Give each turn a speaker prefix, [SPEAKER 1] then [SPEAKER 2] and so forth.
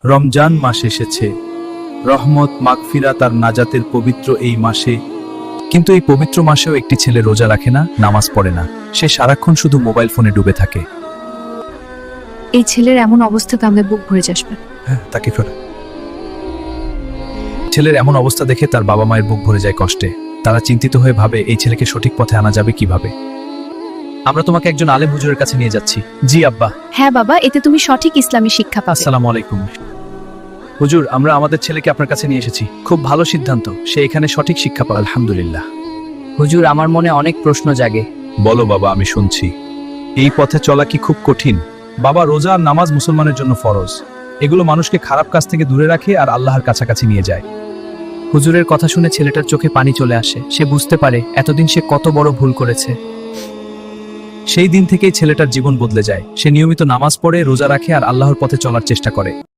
[SPEAKER 1] রমজান মাস এসেছে, রহমত, মাগফিরাত আর নাজাতের পবিত্র এই মাসে। কিন্তু এই পবিত্র মাসেও একটি ছেলে রোজা রাখে না, নামাজ পড়ে না। সে সারাক্ষণ শুধু মোবাইল ফোনে ডুবে থাকে।
[SPEAKER 2] এই ছেলের এমন অবস্থাতে আমাদের বুক ভরে যাবে।
[SPEAKER 1] হ্যাঁ, তাকে ফেলে। ছেলের এমন অবস্থা দেখে তার বাবা মায়ের বুক ভরে যায় কষ্টে। তারা চিন্তিত হয়ে ভাবে, এই ছেলেকে সঠিক পথে আনা যাবে কিভাবে। আমরা তোমাকে একজন আলেম হুজুরের কাছে নিয়ে যাচ্ছি। জি আব্বা।
[SPEAKER 2] হ্যাঁ বাবা, এতে তুমি সঠিক ইসলামী শিক্ষা পাবে।
[SPEAKER 1] আসসালামু আলাইকুম হুজুর, আমরা আমাদের ছেলেকে আপনার কাছে নিয়ে এসেছি। খুব ভালো সিদ্ধান্ত, সে এখানে সঠিক শিক্ষা পাবে। আলহামদুলিল্লাহ।
[SPEAKER 3] হুজুর, আমার মনে অনেক প্রশ্ন জাগে।
[SPEAKER 1] বলো বাবা, আমি শুনছি। এই পথে চলা কি খুব কঠিন? বাবা, রোজা আর নামাজ মুসলমানের জন্য ফরজ। এগুলো মানুষকে খারাপ কাজ থেকে দূরে রাখে আর আল্লাহর কাছাকাছি নিয়ে যায়।
[SPEAKER 3] হুজুরের কথা শুনে ছেলেটার চোখে পানি চলে আসে। সে বুঝতে পারে এতদিন সে কত বড় ভুল করেছে।
[SPEAKER 1] সেই দিন থেকেই ছেলেটার জীবন বদলে যায়। সে নিয়মিত নামাজ পড়ে, রোজা রাখে আর আল্লাহর পথে চলার চেষ্টা করে।